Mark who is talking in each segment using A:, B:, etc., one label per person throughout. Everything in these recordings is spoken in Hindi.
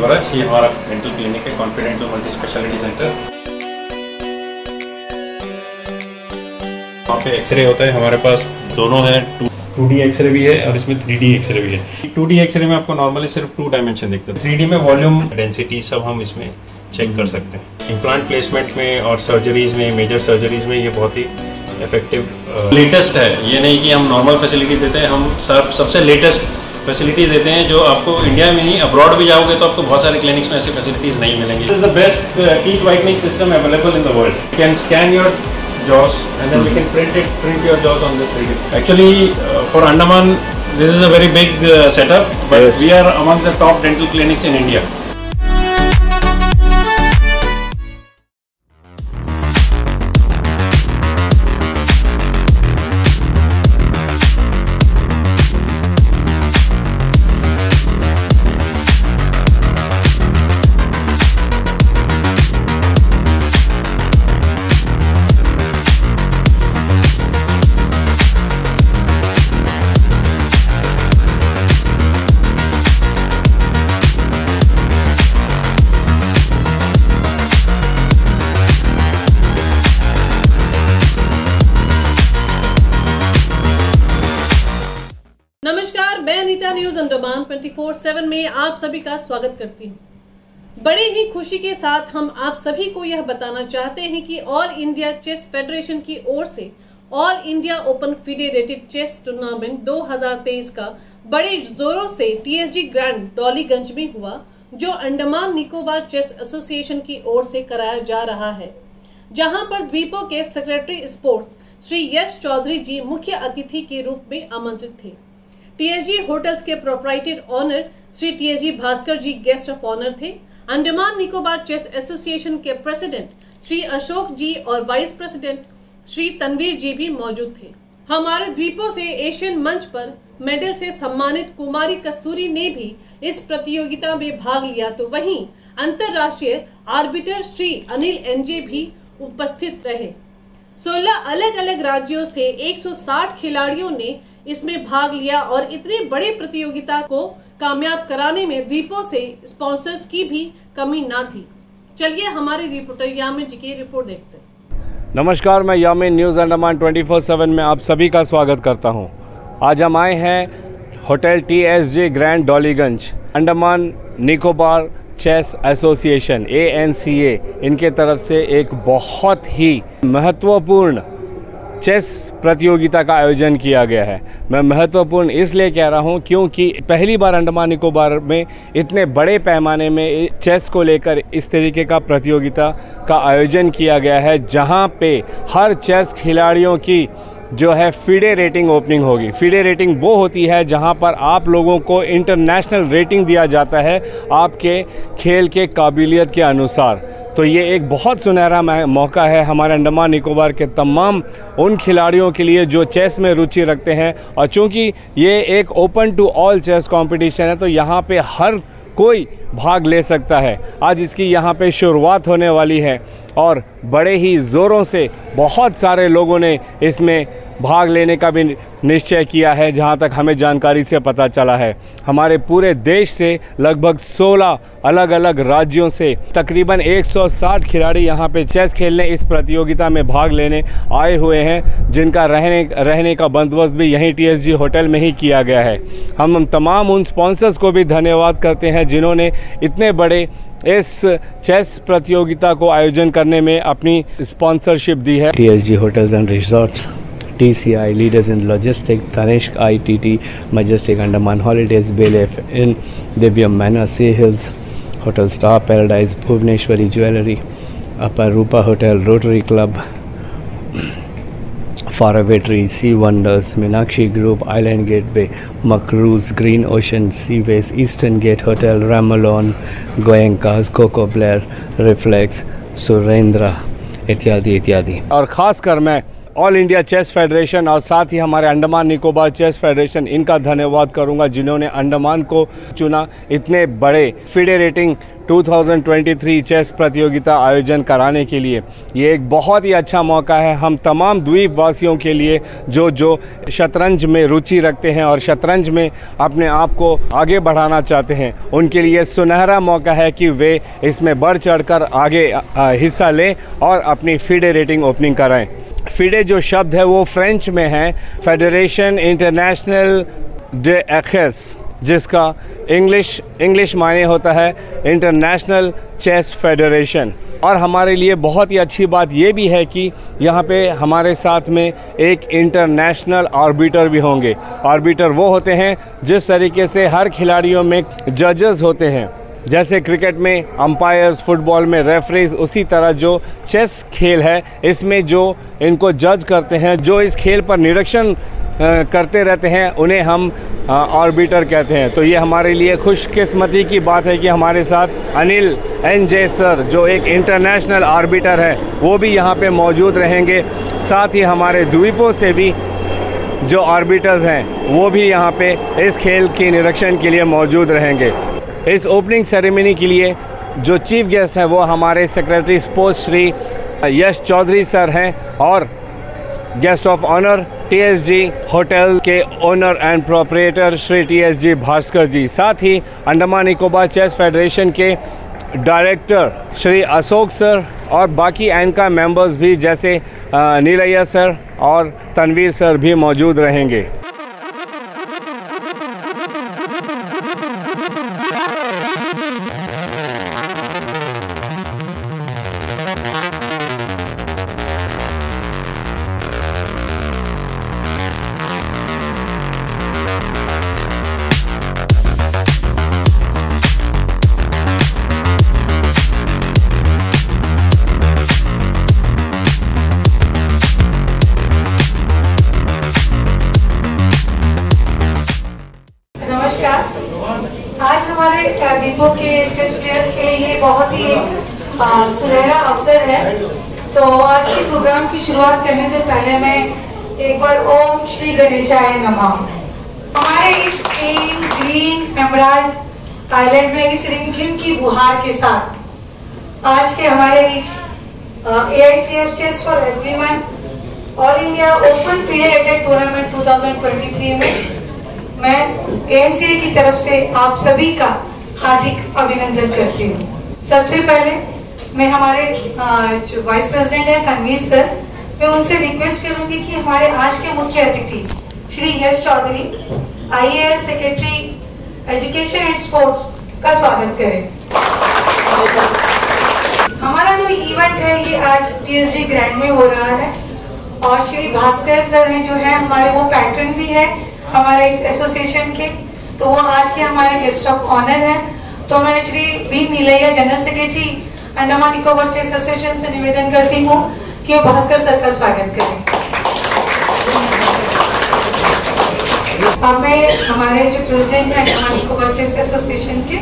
A: बरस। ये हमारा डेंटल क्लिनिक है, कॉन्फिडेंटल मल्टी स्पेशलिटी सेंटर। वहाँ पे एक्सरे होता है, हमारे पास दोनों है, 2D एक्सरे भी है और इसमें 3D एक्सरे भी है। 2D एक्सरे में आपको नॉर्मली सिर्फ 2 डायमेंशन दिखता है, 3D में वॉल्यूम, डेंसिटी सब हम इसमें चेक कर सकते हैं। इम्प्लांट प्लेसमेंट में और सर्जरीज में, मेजर सर्जरीज में ये बहुत ही इफेक्टिव लेटेस्ट है। ये नहीं कि हम नॉर्मल फैसिलिटी देते हैं, हम सबसे लेटेस्ट फैसिलिटी देते हैं जो आपको इंडिया में ही, अब्रॉड भी जाओगे तो आपको बहुत सारे क्लिनिक्स में ऐसी फैसिलिटीज नहीं मिलेंगी। This is the best teeth whitening system available in the world. You can scan your jaws and then we can print your jaws on this 3D. Actually, for Andaman, this is a very big setup, but yes, we are amongst the top dental clinics in India.
B: नमस्कार, मैं अनीता न्यूज अंडमान 24/7 में आप सभी का स्वागत करती हूँ। बड़े ही खुशी के साथ हम आप सभी को यह बताना चाहते हैं कि ऑल इंडिया चेस फेडरेशन की ओर से all India open federated chess tournament 2023 का बड़े जोरों से TSG ग्रैंड डॉलीगंज में हुआ, जो अंडमान निकोबार चेस एसोसिएशन की ओर से कराया जा रहा है, जहां पर द्वीपों के सेक्रेटरी स्पोर्ट्स श्री यश चौधरी जी मुख्य अतिथि के रूप में आमंत्रित थे। TSG होटल्स के proprietor owner Shri TSG Bhaskar ji guest of honour थे। अंडमान निकोबार चेस एसोसिएशन के प्रेसिडेंट श्री अशोक जी और वाइस प्रेसिडेंट श्री तनवीर जी भी मौजूद थे। हमारे द्वीपों से एशियन मंच पर मेडल से सम्मानित कुमारी कस्तूरी ने भी इस प्रतियोगिता में भाग लिया, तो वहीं अंतर्राष्ट्रीय आर्बिटर श्री अनिल NJ भी उपस्थित रहे। 16 अलग अलग राज्यों से 160 खिलाड़ियों ने इसमें भाग लिया और इतनी बड़ी प्रतियोगिता को कामयाब कराने में द्वीपों से स्पॉन्सर्स की भी कमी ना थी। चलिए हमारे रिपोर्टर यामिन जी की रिपोर्ट देखते हैं।
C: नमस्कार, मैं यामिन न्यूज़ अंडमान 24/7 में आप सभी का स्वागत करता हूं। आज हम आए हैं hotel TSG grand Dollygunj, Andaman Nicobar chess association ANCA इनके तरफ से एक बहुत ही महत्वपूर्ण चेस प्रतियोगिता का आयोजन किया गया है। मैं महत्वपूर्ण इसलिए कह रहा हूं क्योंकि पहली बार अंडमान निकोबार में इतने बड़े पैमाने में चेस को लेकर इस तरीके का प्रतियोगिता का आयोजन किया गया है, जहां पे हर चेस खिलाड़ियों की जो है FIDE रेटिंग ओपनिंग होगी। FIDE रेटिंग वो होती है जहां पर आप लोगों को इंटरनेशनल रेटिंग दिया जाता है आपके खेल के काबिलियत के अनुसार। तो ये एक बहुत सुनहरा मौका है हमारे अंडमान निकोबार के तमाम उन खिलाड़ियों के लिए जो चेस में रुचि रखते हैं, और चूँकि ये एक open to all chess competition है तो यहाँ पे हर कोई भाग ले सकता है। आज इसकी यहाँ पे शुरुआत होने वाली है और बड़े ही ज़ोरों से बहुत सारे लोगों ने इसमें भाग लेने का भी निश्चय किया है। जहाँ तक हमें जानकारी से पता चला है, हमारे पूरे देश से लगभग 16 अलग अलग राज्यों से तकरीबन 160 खिलाड़ी यहाँ पे चेस खेलने इस प्रतियोगिता में भाग लेने आए हुए हैं, जिनका रहने का बंदोबस्त भी यहीं TSG होटल में ही किया गया है। हम तमाम उन स्पॉन्सर्स को भी धन्यवाद करते हैं जिन्होंने इतने बड़े इस चेस प्रतियोगिता को आयोजन करने में अपनी स्पॉन्सरशिप दी है।
D: TSG hotels and resorts, TCI Leaders in Logistics, Tanishq ITT, Majestic Andaman Holidays, Belef Inn, Divyam Manor, Sea Hills, Hotel Star Paradise, Bhubaneswari Jewellery, Upper Rupa Hotel, Rotary Club, Faraway Tree, Sea Wonders, Meenakshi Group, Island Gateway, Macruz, Green Ocean, Seaways, Eastern Gate Hotel, Ramalon, Goenkas, Coco Blair, Reflex, Surendra इत्यादि इत्यादि।
C: और ख़ासकर मैं ऑल इंडिया चेस फेडरेशन और साथ ही हमारे अंडमान निकोबार चेस फेडरेशन, इनका धन्यवाद करूंगा जिन्होंने अंडमान को चुना इतने बड़े फिडे रेटिंग 2023 चेस प्रतियोगिता आयोजन कराने के लिए। ये एक बहुत ही अच्छा मौका है हम तमाम द्वीप वासियों के लिए जो शतरंज में रुचि रखते हैं और शतरंज में अपने आप को आगे बढ़ाना चाहते हैं, उनके लिए सुनहरा मौका है कि वे इसमें बढ़ चढ़कर आगे हिस्सा लें और अपनी फिडे रेटिंग ओपनिंग कराएं। फिडे जो शब्द है वो फ्रेंच में है, फेडरेशन इंटरनेशनल डे एक्स, जिसका इंग्लिश मायने होता है इंटरनेशनल चेस फेडरेशन। और हमारे लिए बहुत ही अच्छी बात ये भी है कि यहाँ पे हमारे साथ में एक इंटरनेशनल आर्बिटर भी होंगे। आर्बिटर वो होते हैं जिस तरीके से हर खिलाड़ियों में जजेस होते हैं, जैसे क्रिकेट में अंपायर्स, फुटबॉल में रेफरीज, उसी तरह जो चेस खेल है इसमें जो इनको जज करते हैं, जो इस खेल पर निरीक्षण करते रहते हैं, उन्हें हम ऑर्बिटर कहते हैं। तो ये हमारे लिए खुशकिस्मती की बात है कि हमारे साथ अनिल NJ सर, जो एक इंटरनेशनल आर्बिटर है, वो भी यहाँ पे मौजूद रहेंगे। साथ ही हमारे द्वीपों से भी जो आर्बिटर्स हैं वो भी यहाँ पे इस खेल की निरीक्षण के लिए मौजूद रहेंगे। इस ओपनिंग सेरेमनी के लिए जो चीफ गेस्ट है वो हमारे secretary sports Shri Yash Chaudhary sir हैं और guest of honour TSG hotel के owner and proprietor Shri TSG Bhaskar ji, साथ ही अंडमान निकोबार चेस फेडरेशन के डायरेक्टर श्री अशोक सर और बाकी एंका मेंबर्स भी जैसे नीलैया सर और तनवीर सर भी मौजूद रहेंगे।
E: आज हमारे दीपों के चेस प्लेयर्स के लिए ये बहुत ही सुनहरा अवसर है। तो आज के प्रोग्राम की शुरुआत करने से पहले मैं एक बार ओम श्री गणेशाय नमः। हमारे इस क्लीन ग्रीन एमराल्ड आइलैंड में इस रिमझिम की बुहार के साथ आज के हमारे इस AICF chess for everyone all India open FIDE rated tournament 2023 में मैं ANCA की तरफ से आप सभी का हार्दिक अभिनंदन करती हूँ। सबसे पहले मैं हमारे जो वाइस प्रेसिडेंट है तनवीर सर, मैं उनसे रिक्वेस्ट करूंगी कि हमारे आज के मुख्य अतिथि Shri Yash Chaudhary IAS secretary education and sports का स्वागत करें। हमारा जो इवेंट है ये आज TSG ग्रैंड में हो रहा है और श्री भास्कर सर हैं जो है हमारे वो पैट्रन भी है हमारे इस एसोसिएशन के, तो वो आज के हमारे गेस्ट ऑफ ऑनर हैं। तो मैं Shri B Neelaiah general secretary Andaman Nicobar chess association से निवेदन करती हूँ कि वो भास्कर सर का स्वागत करें। अब मैं हमारे जो प्रेसिडेंट हैं अंडमान निकोबार चेस एसोसिएशन के,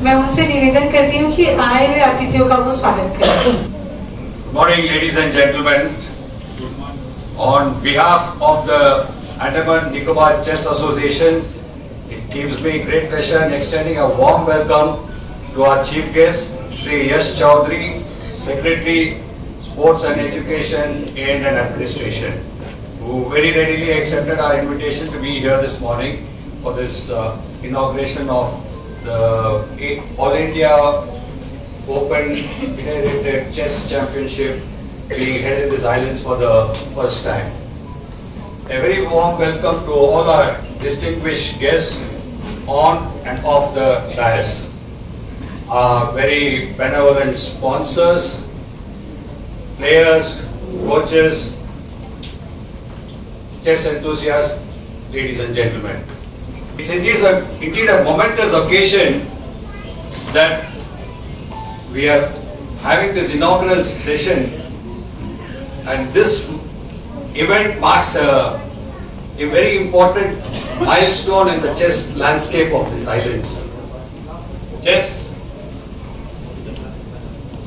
E: मैं उनसे निवेदन करती हूँ कि आए हुए अतिथियों का वो स्वागत करें।
F: Morning, ladies and gentlemen. On behalf of the Andaman Nicobar Chess Association, it gives me great pleasure in extending a warm welcome to our chief guest, Shri Yash Chaudhary, Secretary, Sports and Education and Administration, who very readily accepted our invitation to be here this morning for this inauguration of the All India Open Federated Chess Championship being held in these islands for the first time. A very warm welcome to all our distinguished guests on and off the dais. Our very benevolent sponsors, players, coaches, chess enthusiasts, ladies and gentlemen. It's indeed a momentous occasion that we are having this inaugural session, and this event marks a very important milestone in the chess landscape of these islands.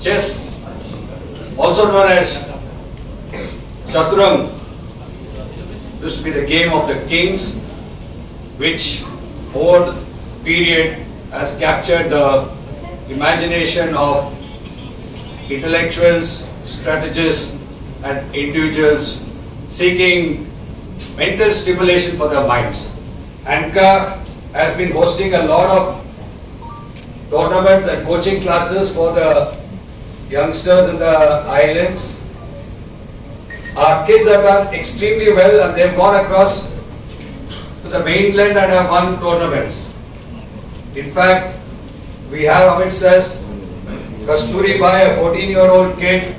F: Chess, also known as Shatrang used to be the game of the kings, which over the period has captured the imagination of intellectuals, strategists and individuals seeking mental stimulation for their minds. ANCA has been hosting a lot of tournaments and coaching classes for the youngsters in the islands. Our kids have done extremely well and they've gone across to the mainland and have won tournaments. In fact, we have amidst us Kasturi Bhai, a 14-year-old kid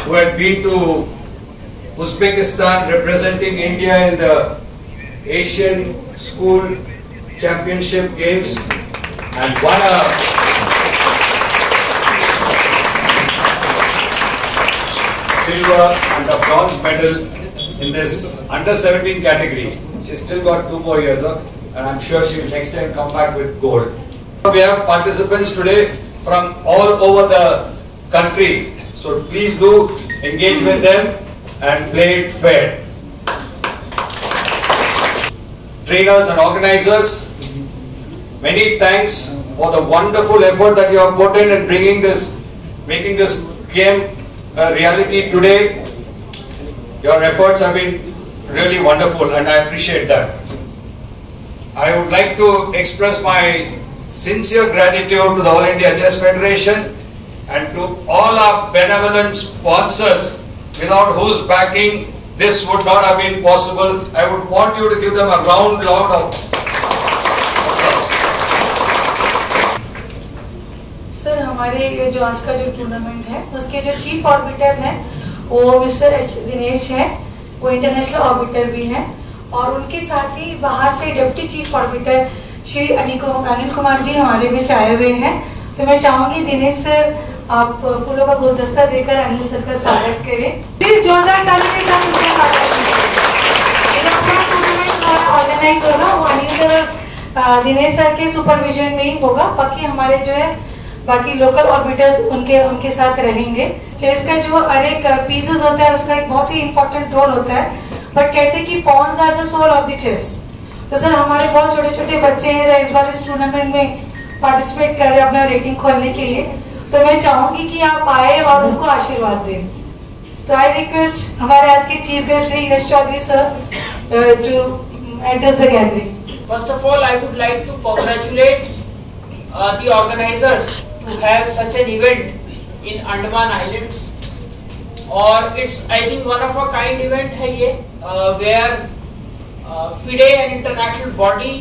F: who had been to Uzbekistan representing India in the Asian School Championship Games and won a silver and a bronze medal in this under 17 category. She's still got 2 more years and I'm sure she will next time come back with gold. We have participants today from all over the country, so please do engage with them and play it fair. Trainers and organizers, many thanks for the wonderful effort that you have put in making this game a reality today. Your efforts have been really wonderful and I appreciate that. I would like to express my sincere gratitude to the All India Chess Federation and to all our benevolent sponsors without whose backing this would not have been possible. I would want you to give them a round of applause.
E: Sir, हमारे ये जो आज का जो टूर्नामेंट है उसके जो चीफ ऑर्बिटर हैं वो मिस्टर दिनेश हैं, वो इंटरनेशनल ऑर्बिटर भी हैं और उनके साथ ही बाहर से deputy chief arbiter Shri Anil Kumar ji हमारे बीच आए हुए हैं। तो मैं चाहूंगी दिनेश सर आप फूलों का गुलदस्ता देकर अनिल सर का स्वागत करें। प्लीज जोरदार ताली के साथ उनका स्वागत कीजिए। ये जो हमारा टूर्नामेंट हमारा ऑर्गेनाइज होगा वो अनिल सर और दिनेश सर के सुपरविजन में ही होगा। बाकी हमारे जो है बाकी लोकल ऑर्बिटर्स उनके साथ रहेंगे। चेस का जो हर एक पीसेस होता है उसका एक बहुत ही इंपॉर्टेंट रोल होता है, बट कहते हैं कि pawns are the soul of the chess. तो सर हमारे बहुत छोटे छोटे बच्चे हैं जो इस बार इस टूर्नामेंट में पार्टिसिपेट कर रहे हैं अपना रेटिंग खोलने के लिए, तो मैं चाहूंगी कि आप आए और उनको आशीर्वाद दें। तो आई रिक्वेस्ट हमारे आज के chief guest Shri Yash Chaudhary sir to address the gathering.
G: First of all I would like to congratulate the organizers to have such an event in Andaman Islands, और it's I think one of a kind event है ये where FIDE an international body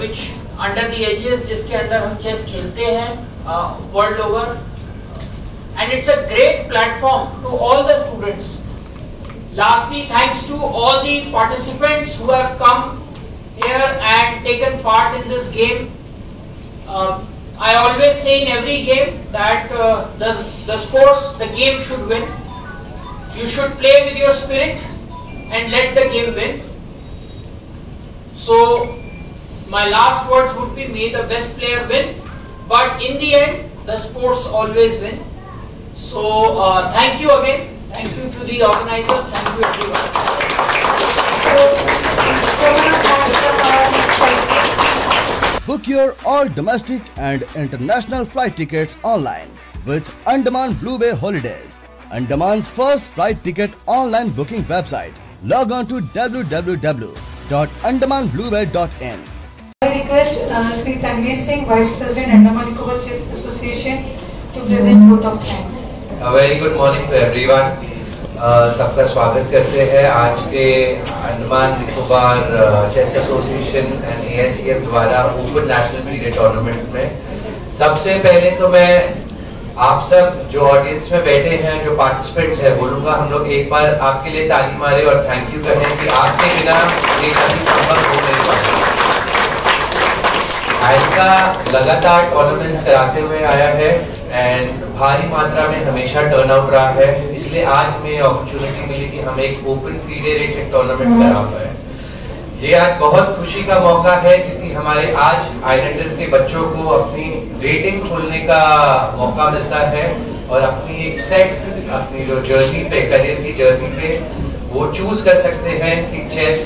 G: which under the aegis जिसके अंदर हम चेस खेलते हैं world over, and it's a great platform to all the students. Lastly, thanks to all the participants who have come here and taken part in this game. I always say in every game that the sports, the game should win. You should play with your spirit and let the game win. So my last words would be, may the best player win, but in the end the sports always win. So thank you again. Thank you to the organizers. Thank you everyone.
H: Book your all domestic and international flight tickets online with Andaman Blue Bay Holidays, Andaman's first flight ticket online booking website. Log on to www.andamanbluebay.in.
E: I request Sri Tanveer Singh, Vice President, Andaman Nicobar Chess Association, to present vote of thanks.
I: A very good morning to everyone. सबका स्वागत करते हैं आज के Andaman Nicobar chess association and AICF द्वारा ओपन नेशनल पीरियड टूर्नामेंट में। सबसे पहले तो मैं आप सब जो ऑडियंस में बैठे हैं, जो पार्टिसिपेंट्स हैं, बोलूँगा हम लोग एक बार आपके लिए ताली मारे और थैंक यू कहें कि आपके बिना ये कभी संभव हो नहीं पाता। ANCA लगातार टूर्नामेंट्स कराते हुए आया है एंड भारी मात्रा में हमेशा टर्नआउट रहा है, इसलिए आज हमें अपॉर्चुनिटी मिली कि हम एक ओपन FIDE रेटेड टूर्नामेंट करा पाए। ये आज बहुत खुशी का मौका है क्योंकि हमारे आज आइलैंडर के बच्चों को अपनी रेटिंग खोलने का मौका मिलता है और अपनी एक सेट, अपनी जो जर्नी पे, करियर की जर्नी पे वो चूज कर सकते हैं कि चेस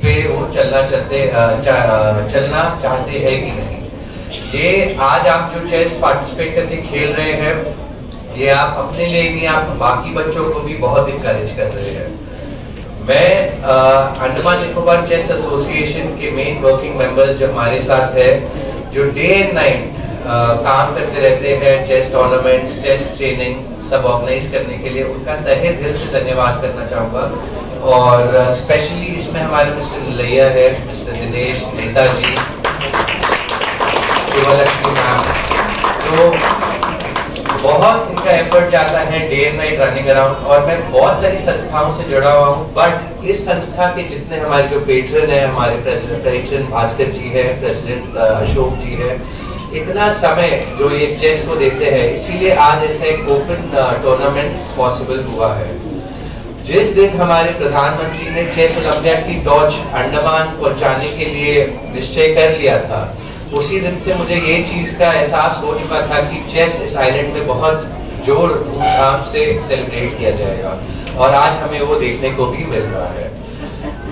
I: पे वो चलना चाहते हैं कि नहीं। ये आज आप जो चेस पार्टिसिपेट करके खेल रहे हैं, ये आप अपने लिए नहीं, आप बाकी बच्चों को भी बहुत इंकरेज कर रहे हैं। मैं अंडमान निकोबार चेस एसोसिएशन के मेन वर्किंग मेंबर्स जो हमारे साथ है, जो डे एंड नाइट काम करते रहते हैं, चेस टूर्नामेंट्स, चेस ट्रेनिंग सब ऑर्गेनाइज करने के लिए, उनका तहे दिल से धन्यवाद करना चाहूँगा। और स्पेशली इसमें हमारे मिस्टर लैया है, मिस्टर दिनेश, नेताजी, शिवलक्ष्मी मैम, तो बहुत इनका एफर्ट जाता है day and night running around. और मैं बहुत सारी संस्थाओं से जुड़ा हुआ हूँ, बट इस संस्था के जितने हमारे जो पेट्रन है, हमारे प्रेसिडेंट भास्कर जी है, प्रेसिडेंट अशोक जी है, इतना समय जो ये चेस को देते हैं, इसीलिए आज ऐसा एक ओपन टूर्नामेंट पॉसिबल हुआ है। जिस दिन हमारे प्रधानमंत्री ने चेस ओलंपियाड की टॉर्च अंडमान पहुंचाने के लिए निश्चय कर लिया था, उसी दिन से मुझे ये चीज का एहसास हो चुका था कि चेस इस आइलैंड में बहुत जोर धूमधाम से सेलिब्रेट किया जाएगा, और आज हमें वो देखने को भी मिल रहा है।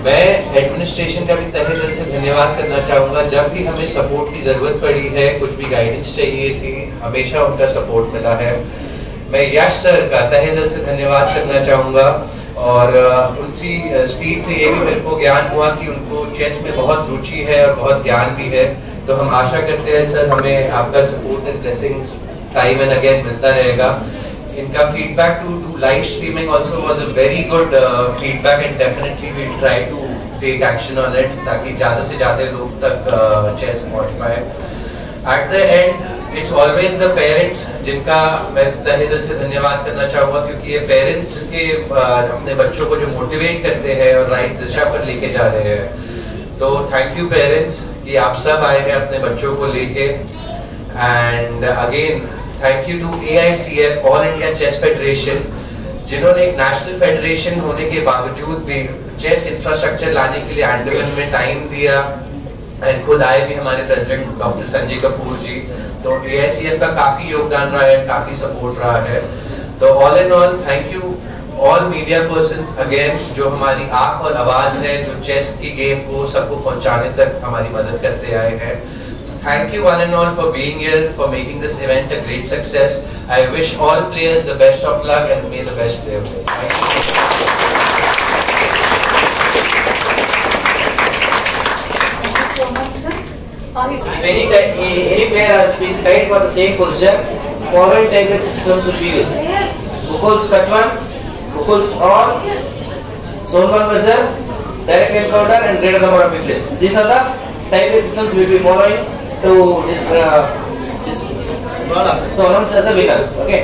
I: मैं एडमिनिस्ट्रेशन का भी तहे दिल से धन्यवाद करना चाहूँगा। जब भी हमें सपोर्ट की ज़रूरत पड़ी है, कुछ भी गाइडेंस चाहिए थी, हमेशा उनका सपोर्ट मिला है। मैं यश सर का तहे दिल से धन्यवाद करना चाहूँगा, और उनकी स्पीच से ये भी मेरे को ज्ञान हुआ कि उनको चेस में बहुत रुचि है और बहुत ज्ञान भी है। तो हम आशा करते हैं सर, हमें आपका support and blessings time and again मिलता रहेगा। इनका feedback to live streaming also was a very good feedback, and definitely we'll try to take action on it ताकि ज़्यादा से ज़्यादा लोग तक चेस पहुँच पाए। At the end, it's always the parents जिनका मैं तहे दिल से धन्यवाद करना चाहूँगा, क्योंकि ये पेरेंट्स के अपने बच्चों को जो मोटिवेट करते हैं और राइट दिशा पर लेके जा रहे हैं। तो थैंक यू पेरेंट्स कि आप सब आए हैं अपने बच्चों को लेके। And again thank you to AICF, all India chess federation, जिन्होंने एक नेशनल फेडरेशन होने के बावजूद भी चेस इंफ्रास्ट्रक्चर लाने के लिए अंडमान में टाइम दिया, एंड खुद आए भी हमारे प्रेसिडेंट डॉक्टर संजय कपूर जी। तो AICF का काफी योगदान रहा है, काफी सपोर्ट रहा है। तो all in all thank you all media persons again, जो हमारी आंख और आवाज है, जो चेस की गेम को सबको पहुंचाने तक हमारी मदद करते आए हैं। Thank you one and all for being here, for making this event a great success. I wish all players the best of luck, and may the best player win. Thank
E: you so much, sir.
J: If any player has been tied for the same position, following tiebreak systems will be used: Bukul's cut one, Bukul's on, Sonal buzzer, direct encounter, and greater number of hit lists. These are the tiebreak systems we will be following to announce as a winner. Okay.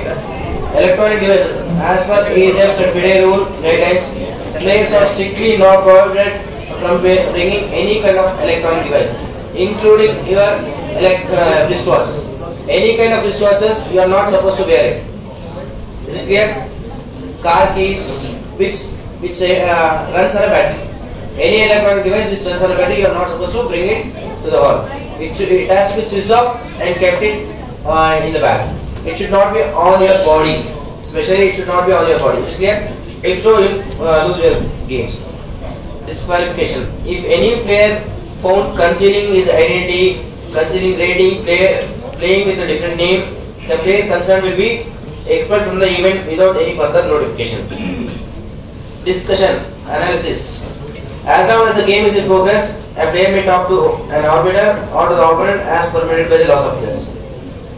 J: Electronic devices. As per ASF and FIDE rule guidelines, players are strictly not prohibited from bringing any kind of electronic device, including your wristwatches. Any kind of wristwatches you are not supposed to wear it. Is it clear? Car keys which runs on a battery. Any electronic device which runs on a battery, you are not supposed to bring it to the hall. It has to be switched off and kept it in the bag. It should not be on your body. Especially, it should not be on your body. Is it clear? If so, you will lose your games. Disqualification. If any player found concealing his identity, concealing rating, playing with a different name, the player concerned will be expelled from the event without any further notification. Discussion. Analysis. As long as the game is in progress, a player may talk to an arbiter or to the opponent as permitted by the laws of chess.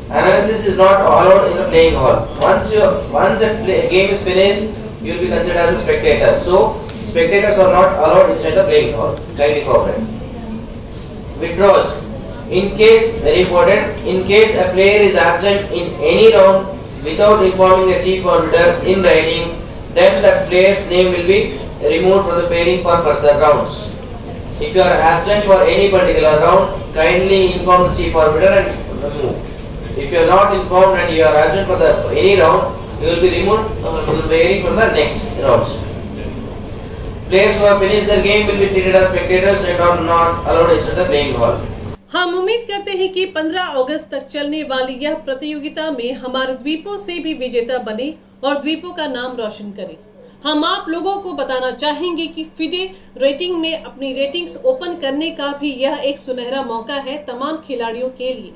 J: Analysis is not allowed in the playing hall. Once a game is finished, you will be considered as a spectator. So, spectators are not allowed inside the playing hall. Kindly cooperate. Withdrawals. In case, very important, in case a player is absent in any round without informing the chief arbiter in writing, then the player's name will be removed from the pairing for further rounds. If you are absent for any particular round, kindly inform the chief arbiter and remove. If you are not informed and you are absent for any round, you will be removed from the pairing for the next rounds. Players who have finished their game will be treated as spectators and are not allowed inside the playing hall.
B: हम उम्मीद करते हैं कि 15 अगस्त तक चलने वाली यह प्रतियोगिता में हमारे द्वीपों से भी विजेता बने और द्वीपों का नाम रोशन करें। हम आप लोगों को बताना चाहेंगे कि फिडे रेटिंग में अपनी रेटिंग्स ओपन करने का भी यह एक सुनहरा मौका है तमाम खिलाड़ियों के लिए।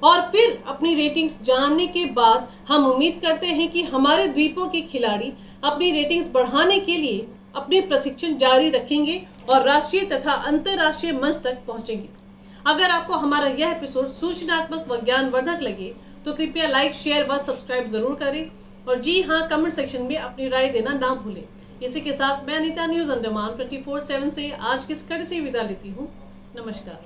B: और फिर अपनी रेटिंग्स जानने के बाद हम उम्मीद करते हैं कि हमारे द्वीपों के खिलाड़ी अपनी रेटिंग्स बढ़ाने के लिए अपने प्रशिक्षण जारी रखेंगे और राष्ट्रीय तथा अंतर्राष्ट्रीय मंच तक पहुंचेंगे। अगर आपको हमारा यह एपिसोड सूचनात्मक व ज्ञानवर्धक लगे तो कृपया लाइक, शेयर व सब्सक्राइब जरूर करें और जी हाँ, कमेंट सेक्शन में अपनी राय देना ना भूलें। इसी के साथ मैं अनीता न्यूज अंडमान 24/7 से आज की इस कड़ी से विदा लेती हूँ। नमस्कार।